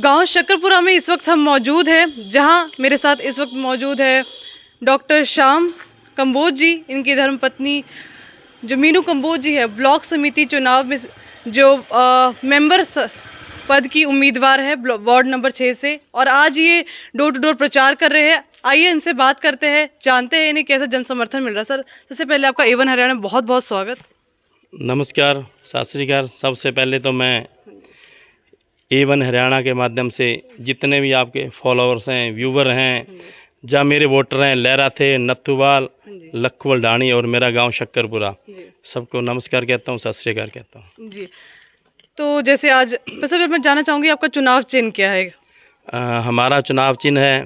गांव शक्करपुरा में इस वक्त हम मौजूद हैं, जहां मेरे साथ इस वक्त मौजूद है डॉक्टर श्याम कंबोज जी। इनकी धर्मपत्नी जो मीनू कंबोज जी है, ब्लॉक समिति चुनाव में जो मेंबर पद की उम्मीदवार है वार्ड नंबर 6 से, और आज ये डोर टू डोर प्रचार कर रहे हैं। आइए इनसे बात करते हैं, जानते हैं इन्हें कैसा जन समर्थन मिल रहा है। सर, सबसे पहले आपका A1 हरियाणा में बहुत बहुत स्वागत। नमस्कार, सत श्री अकाल। सबसे पहले तो मैं A1 हरियाणा के माध्यम से जितने भी आपके फॉलोअर्स हैं, व्यूवर हैं, जहाँ मेरे वोटर हैं, लहरा थे, नत्थूवाल, लखुवल ढाणी और मेरा गांव शक्करपुरा, सबको नमस्कार कहता हूँ, सत श्री अकाल कहता हूँ जी। तो जैसे आज सबसे मैं जानना चाहूँगी आपका चुनाव चिन्ह क्या है? हमारा चुनाव चिन्ह है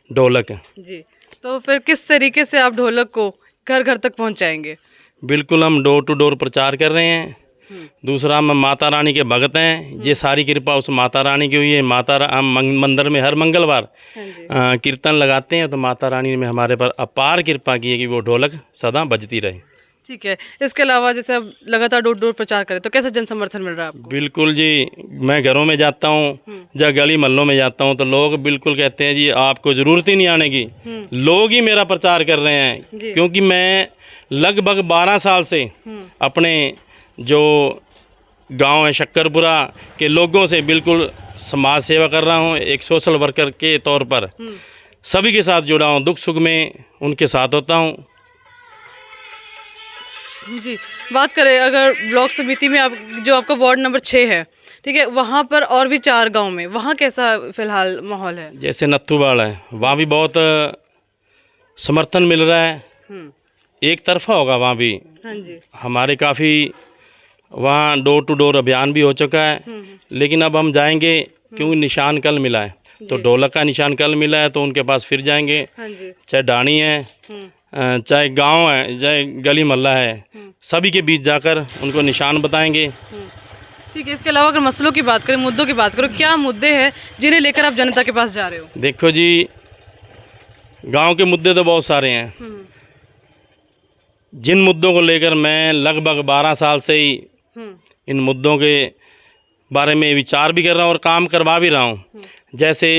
ढोलक जी। तो फिर किस तरीके से आप ढोलक को घर घर तक पहुँचाएंगे? बिल्कुल, हम डोर टू डोर प्रचार कर रहे हैं। दूसरा, हम माता रानी के भगत हैं। ये सारी कृपा उस माता रानी की हुई है। हम मंदिर में हर मंगलवार कीर्तन लगाते हैं, तो माता रानी ने हमारे पर अपार कृपा की है कि वो ढोलक सदा बजती रहे। ठीक है। इसके अलावा जैसे आप लगातार डोर डोर प्रचार करें, तो कैसा जन समर्थन मिल रहा है आपको? बिल्कुल जी, मैं घरों में जाता हूँ, जब गली मोहल्लों में जाता हूँ, तो लोग बिल्कुल कहते हैं जी आपको ज़रूरत ही नहीं आने की, लोग ही मेरा प्रचार कर रहे हैं। क्योंकि मैं लगभग 12 साल से अपने जो गांव है शक्करपुरा के लोगों से बिल्कुल समाज सेवा कर रहा हूं। एक सोशल वर्कर के तौर पर सभी के साथ जुड़ा हूं, दुख सुख में उनके साथ होता हूं। जी। बात करें अगर ब्लॉक समिति में आप जो आपका वार्ड नंबर 6 है, ठीक है, वहाँ पर और भी 4 गांव में, वहाँ कैसा फिलहाल माहौल है? जैसे नत्थूवाल है, वहाँ भी बहुत समर्थन मिल रहा है। एक तरफा होगा वहाँ भी। हाँ जी। हमारे काफ़ी वहाँ डोर टू डोर अभियान भी हो चुका है, लेकिन अब हम जाएंगे क्योंकि निशान कल मिला है, तो ढोलक का निशान कल मिला है, तो उनके पास फिर जाएंगे। हाँ जी। चाहे ढाणी है, चाहे गांव है, चाहे गली मोहल्ला है, सभी के बीच जाकर उनको निशान बताएंगे। ठीक है। इसके अलावा अगर मसलों की बात करें, मुद्दों की बात करो, क्या मुद्दे हैं जिन्हें लेकर आप जनता के पास जा रहे हो? देखो जी, गांव के मुद्दे तो बहुत सारे हैं। जिन मुद्दों को लेकर मैं लगभग 12 साल से ही इन मुद्दों के बारे में विचार भी कर रहा हूँ और काम करवा भी रहा हूँ। जैसे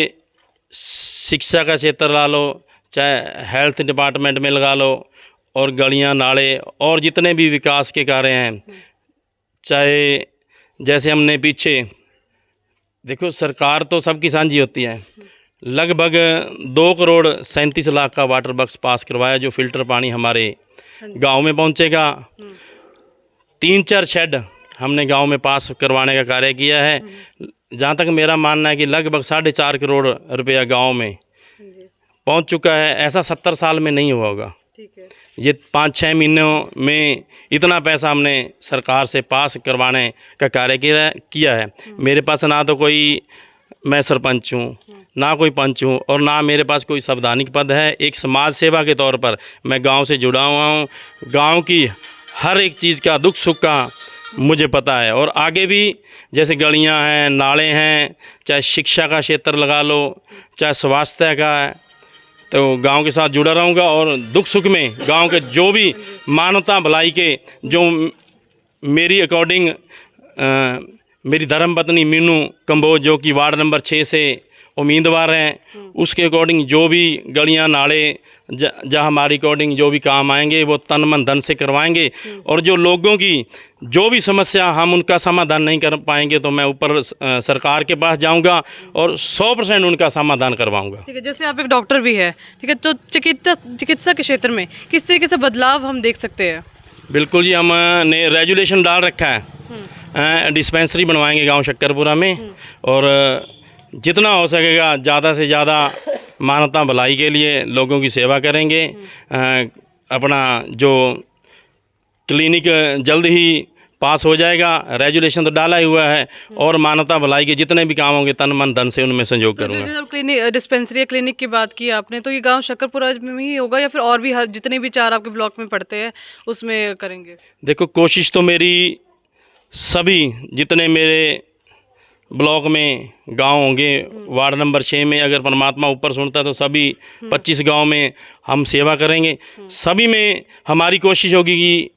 शिक्षा का क्षेत्र ला लो, चाहे हेल्थ डिपार्टमेंट में लगा लो, और गलियाँ नाले और जितने भी विकास के कार्य हैं, चाहे जैसे हमने पीछे देखो, सरकार तो सबकी साझी होती है। लगभग 2 करोड़ 37 लाख का वाटर बक्स पास करवाया, जो फिल्टर पानी हमारे गांव में पहुंचेगा। 3-4 शेड हमने गांव में पास करवाने का कार्य किया है। जहां तक मेरा मानना है कि लगभग 4.5 करोड़ रुपया गांव में पहुंच चुका है। ऐसा 70 साल में नहीं हुआ होगा। ठीक है। ये 5-6 महीनों में इतना पैसा हमने सरकार से पास करवाने का कार्य किया है। मेरे पास ना तो कोई मैं सरपंच हूँ, ना कोई पंच हूँ, और ना मेरे पास कोई संवैधानिक पद है। एक समाज सेवा के तौर पर मैं गांव से जुड़ा हुआ हूँ। गांव की हर एक चीज़ का, दुख सुख का मुझे पता है। और आगे भी जैसे गलियां हैं, नाले हैं, चाहे शिक्षा का क्षेत्र लगा लो, चाहे स्वास्थ्य का है, तो गांव के साथ जुड़ा रहूँगा। और दुख सुख में गांव के जो भी मानवता भलाई के, जो मेरी अकॉर्डिंग मेरी धर्मपत्नी मीनू कंबोज, जो कि वार्ड नंबर 6 से उम्मीदवार हैं, उसके अकॉर्डिंग जो भी गलियां नाले जहाँ हमारी अकॉर्डिंग जो भी काम आएंगे, वो तन मन धन से करवाएंगे। और जो लोगों की जो भी समस्या हम उनका समाधान नहीं कर पाएंगे, तो मैं ऊपर सरकार के पास जाऊंगा और 100% उनका समाधान करवाऊंगा। ठीक है। जैसे आप एक डॉक्टर भी है, ठीक है, तो चिकित्सा के क्षेत्र में किस तरीके से बदलाव हम देख सकते हैं? बिल्कुल जी, हमने रेजुलेशन डाल रखा है। डिस्पेंसरी बनवाएंगे गाँव शक्करपुरा में, और जितना हो सकेगा ज़्यादा से ज़्यादा मानवता भलाई के लिए लोगों की सेवा करेंगे। अपना जो क्लिनिक जल्द ही पास हो जाएगा, रेजुलेशन तो डाला ही हुआ है, और मानवता भलाई के जितने भी काम होंगे तन मन धन से उनमें सहयोग करूँगा। जैसे क्लिनिक, डिस्पेंसरी या क्लिनिक की बात की आपने, तो ये गांव शक्करपुरा में ही होगा या फिर और भी हर जितने भी 4 आपके ब्लॉक में पड़ते हैं उसमें करेंगे? देखो, कोशिश तो मेरी सभी जितने मेरे ब्लॉक में गांव होंगे, वार्ड नंबर 6 में अगर परमात्मा ऊपर सुनता है तो सभी 25 गांव में हम सेवा करेंगे। सभी में हमारी कोशिश होगी कि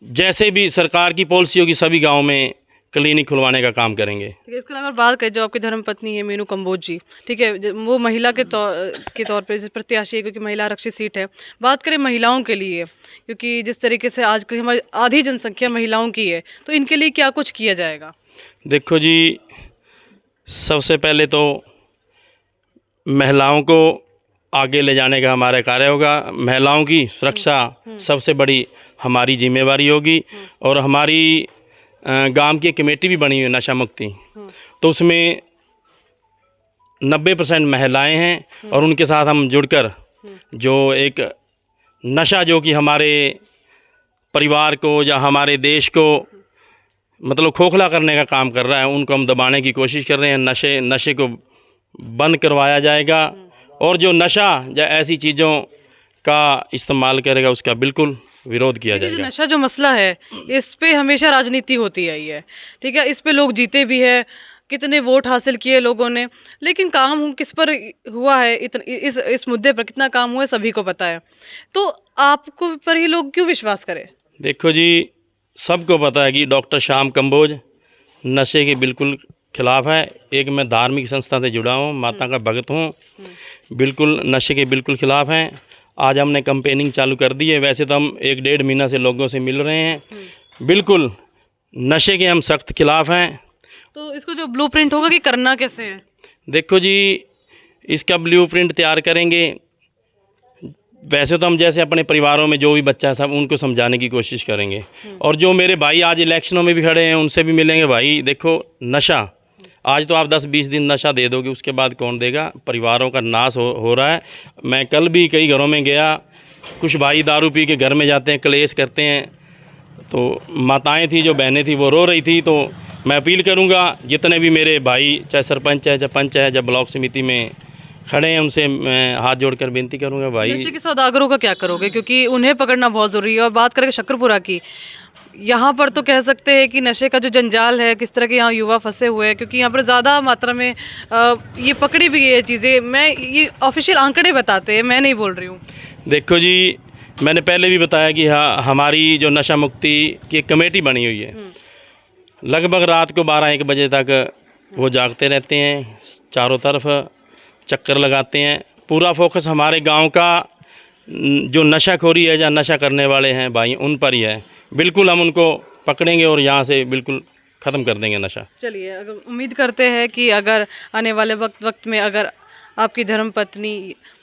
जैसे भी सरकार की पॉलिसी होगी सभी गांव में क्लिनिक खुलवाने का काम करेंगे। ठीक है, इसके अलावा अगर बात करें जो आपकी धर्मपत्नी है मीनू कंबोज जी, ठीक है, वो महिला के तौर पे प्रत्याशी है क्योंकि महिला आरक्षित सीट है। बात करें महिलाओं के लिए, क्योंकि जिस तरीके से आजकल हमारी आधी जनसंख्या महिलाओं की है, तो इनके लिए क्या कुछ किया जाएगा? देखो जी, सबसे पहले तो महिलाओं को आगे ले जाने का हमारा कार्य होगा। महिलाओं की सुरक्षा सबसे बड़ी हमारी जिम्मेवारी होगी। और हमारी गांव की एक कमेटी भी बनी हुई है नशा मुक्ति, तो उसमें 90% महिलाएं हैं और उनके साथ हम जुड़कर जो एक नशा जो कि हमारे परिवार को या हमारे देश को मतलब खोखला करने का काम कर रहा है, उनको हम दबाने की कोशिश कर रहे हैं। नशे को बंद करवाया जाएगा और जो नशा या ऐसी चीज़ों का इस्तेमाल करेगा उसका बिल्कुल विरोध किया देखिए, जो जाएगा। नशा जो मसला है, इस पे हमेशा राजनीति होती आई है, ठीक है, इस पे लोग जीते भी है, कितने वोट हासिल किए लोगों ने, लेकिन काम किस पर हुआ है, इस मुद्दे पर कितना काम हुआ है सभी को पता है। तो आपको पर ही लोग क्यों विश्वास करें? देखो जी, सबको पता है कि डॉक्टर श्याम कंबोज नशे के बिल्कुल खिलाफ है। एक मैं धार्मिक संस्था से जुड़ा हूँ, माता का भक्त हूँ, बिल्कुल नशे के बिल्कुल खिलाफ हैं। आज हमने कैंपेनिंग चालू कर दी है। वैसे तो हम 1-1.5 महीना से लोगों से मिल रहे हैं, बिल्कुल नशे के हम सख्त खिलाफ हैं। तो इसको जो ब्लूप्रिंट होगा कि करना कैसे है? देखो जी, इसका ब्लूप्रिंट तैयार करेंगे। वैसे तो हम जैसे अपने परिवारों में जो भी बच्चा है सब उनको समझाने की कोशिश करेंगे। और जो मेरे भाई आज इलेक्शनों में भी खड़े हैं उनसे भी मिलेंगे। भाई देखो, नशा आज तो आप 10-20 दिन नशा दे दोगे, उसके बाद कौन देगा? परिवारों का नाश हो रहा है। मैं कल भी कई घरों में गया, कुछ भाई दारू पी के घर में जाते हैं, क्लेश करते हैं। तो माताएं थी, जो बहनें थी, वो रो रही थी। तो मैं अपील करूंगा जितने भी मेरे भाई, चाहे सरपंच है, चाहे पंच है, चाहे ब्लॉक समिति में खड़े हैं, उनसे मैं हाथ जोड़कर बेनती करूंगा भाई। नशे के सौदागरों का क्या करोगे, क्योंकि उन्हें पकड़ना बहुत ज़रूरी है। और बात करें शकरपुरा की, यहाँ पर तो कह सकते हैं कि नशे का जो जंजाल है, किस तरह के यहाँ युवा फंसे हुए हैं, क्योंकि यहाँ पर ज़्यादा मात्रा में ये पकड़ी भी ये चीज़ें, मैं ये ऑफिशियल आंकड़े बताते हैं, मैं नहीं बोल रही हूँ। देखो जी, मैंने पहले भी बताया कि हाँ, हमारी जो नशा मुक्ति की एक कमेटी बनी हुई है। लगभग रात को 12-1 बजे तक वो जागते रहते हैं, चारों तरफ चक्कर लगाते हैं। पूरा फोकस हमारे गांव का जो नशाखोरी है या नशा करने वाले हैं भाई, उन पर ही है। बिल्कुल हम उनको पकड़ेंगे और यहाँ से बिल्कुल ख़त्म कर देंगे नशा। चलिए, अगर उम्मीद करते हैं कि अगर आने वाले वक्त में अगर आपकी धर्मपत्नी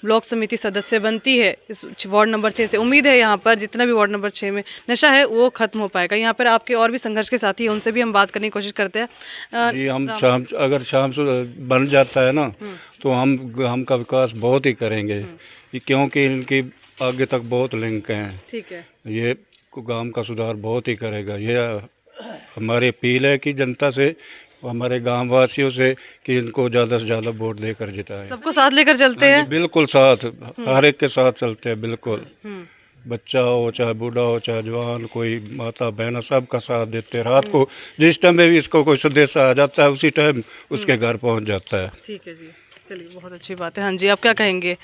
ब्लॉक समिति सदस्य बनती है इस वार्ड नंबर 6 से, उम्मीद है यहाँ पर जितना भी वार्ड नंबर 6 में नशा है वो ख़त्म हो पाएगा। यहाँ पर आपके और भी संघर्ष के साथी हैं, उनसे भी हम बात करने की कोशिश करते हैं। जी, हम अगर शाम से बन जाता है ना, तो हम का विकास बहुत ही करेंगे, क्योंकि इनकी आगे तक बहुत लिंक हैं। ठीक है, ये गांव का सुधार बहुत ही करेगा। ये हमारी अपील है कि जनता से, हमारे गांव वासियों से, कि इनको ज़्यादा से ज़्यादा वोट देकर जिताएं। सबको साथ लेकर चलते हैं। बिल्कुल साथ, हर एक के साथ चलते हैं। बिल्कुल, बच्चा हो चाहे बूढ़ा हो चाहे जवान, कोई माता बहन, सबका साथ देते हैं। रात को जिस टाइम में भी इसको कोई सदस्य आ जाता है, उसी टाइम उसके घर पहुंच जाता है। ठीक है जी, चलिए, बहुत अच्छी बात है। हाँ जी, आप क्या कहेंगे?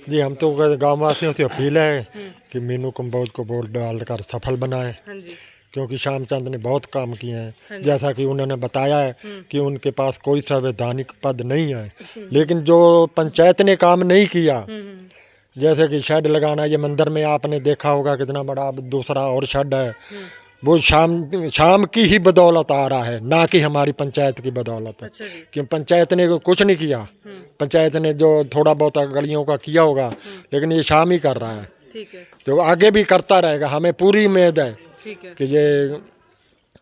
जी, हम तो गाँव वासियों से अपील है कि मीनू कंबोज को वोट डालकर सफल बनाएं, हाँ जी, क्योंकि श्यामचंद ने बहुत काम किए हैं। जैसा कि उन्होंने बताया है कि उनके पास कोई संवैधानिक पद नहीं है, लेकिन जो पंचायत ने काम नहीं किया, जैसे कि शेड लगाना, ये मंदिर में आपने देखा होगा कितना बड़ा दूसरा और शेड है, वो शाम की ही बदौलत आ रहा है, ना कि हमारी पंचायत की बदौलत है। अच्छा जी, कि पंचायत ने कुछ नहीं किया, पंचायत ने जो थोड़ा बहुत गलियों का किया होगा, लेकिन ये शाम ही कर रहा है, ठीक है, तो आगे भी करता रहेगा। हमें पूरी उम्मीद है ठीक है, कि ये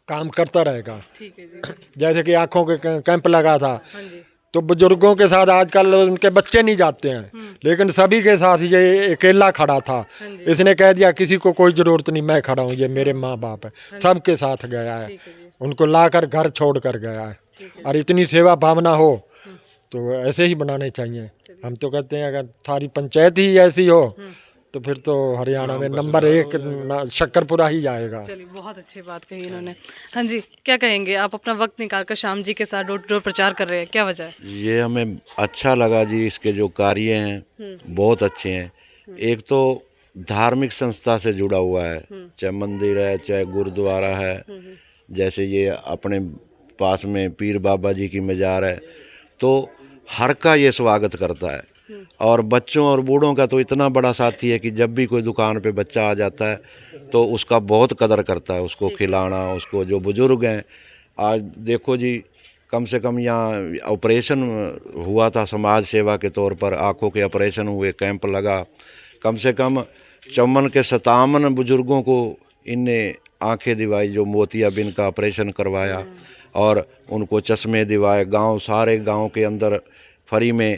काम करता रहेगा। ठीक है जी, जैसे कि आँखों के कैंप लगा था, हाँ जी, तो बुजुर्गों के साथ आजकल उनके बच्चे नहीं जाते हैं, लेकिन सभी के साथ ये अकेला खड़ा था। इसने कह दिया किसी को कोई ज़रूरत नहीं, मैं खड़ा हूँ, ये मेरे माँ बाप है, सबके साथ गया है, ठीक है जी, उनको लाकर घर छोड़ कर गया है। और इतनी सेवा भावना हो तो ऐसे ही बनाने चाहिए। हम तो कहते हैं अगर सारी पंचायत ही ऐसी हो तो फिर तो हरियाणा में नंबर 1 शक्करपुरा ही आएगा। चलिए, बहुत अच्छी बात कही इन्होंने। हाँ जी, क्या कहेंगे? आप अपना वक्त निकालकर श्याम जी के साथ डोर टू डोर प्रचार कर रहे हैं, क्या वजह है? ये हमें अच्छा लगा जी, इसके जो कार्य हैं बहुत अच्छे हैं। एक तो धार्मिक संस्था से जुड़ा हुआ है, चाहे मंदिर है चाहे गुरुद्वारा है, जैसे ये अपने पास में पीर बाबा जी की मज़ार है, तो हर का ये स्वागत करता है। और बच्चों और बूढ़ों का तो इतना बड़ा साथी है कि जब भी कोई दुकान पे बच्चा आ जाता है तो उसका बहुत कदर करता है, उसको खिलाना, उसको जो बुज़ुर्ग हैं। आज देखो जी, कम से कम यहाँ ऑपरेशन हुआ था समाज सेवा के तौर पर, आँखों के ऑपरेशन हुए, कैंप लगा, कम से कम 54 के 57 बुज़ुर्गों को इनने आंखें दिवाई, जो मोतियाबिंद का ऑपरेशन करवाया और उनको चश्मे दिवाए। गांव, सारे गांव के अंदर फ्री में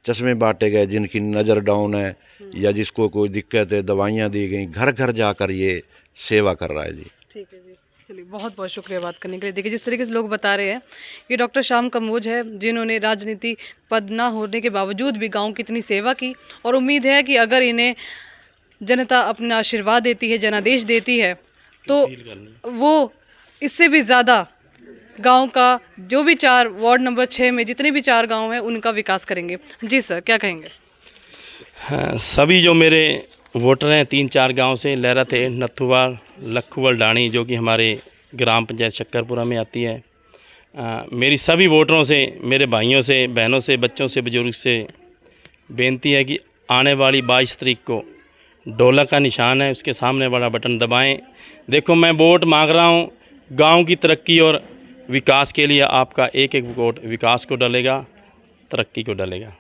चश्मे बांटे गए, जिनकी नज़र डाउन है या जिसको कोई दिक्कत है, दवाइयाँ दी गई। घर घर जाकर ये सेवा कर रहा है जी। ठीक है जी, चलिए बहुत बहुत शुक्रिया बात करने के लिए। देखिए, जिस तरीके से लोग बता रहे हैं कि डॉक्टर श्याम कंबोज है, जिन्होंने राजनीति पद ना होने के बावजूद भी गांव की इतनी सेवा की, और उम्मीद है कि अगर इन्हें जनता अपना आशीर्वाद देती है, जनादेश देती है, तो वो इससे भी ज़्यादा गांव का जो भी 4 वार्ड नंबर 6 में जितने भी 4 गांव हैं उनका विकास करेंगे। जी सर, क्या कहेंगे? हाँ, सभी जो मेरे वोटर हैं 3-4 गांव से, लहरा थे, नथुवाल, लखुवल, डाणी, जो कि हमारे ग्राम पंचायत शक्करपुरा में आती है। मेरी सभी वोटरों से, मेरे भाइयों से, बहनों से, बच्चों से, बुजुर्ग से बेनती है कि आने वाली 22 तारीख को ढोलक का निशान है, उसके सामने वाला बटन दबाएं। देखो, मैं वोट मांग रहा हूं गांव की तरक्की और विकास के लिए। आपका एक एक वोट विकास को डालेगा, तरक्की को डालेगा।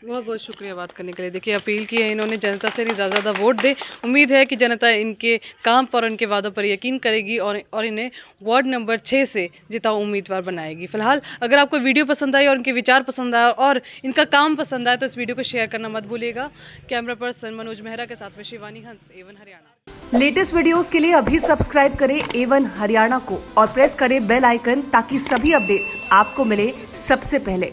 बहुत बहुत शुक्रिया बात करने के लिए। देखिए, अपील की है इन्होंने जनता से ज़्यादा ज़्यादा वोट दे। उम्मीद है कि जनता इनके काम पर, उनके वादों पर यकीन करेगी और इन्हें वार्ड नंबर 6 से जिताऊ उम्मीदवार बनाएगी। फिलहाल अगर आपको वीडियो पसंद आई और इनके विचार पसंद आए और इनका काम पसंद आए तो इस वीडियो को शेयर करना मत भूलिएगा। कैमरा पर्सन मनोज मेहरा के साथ में शिवानी हंस, A1 हरियाणा। लेटेस्ट वीडियोस के लिए अभी सब्सक्राइब करें A1 हरियाणा को और प्रेस करें बेल आइकन, ताकि सभी अपडेट्स आपको मिले सबसे पहले।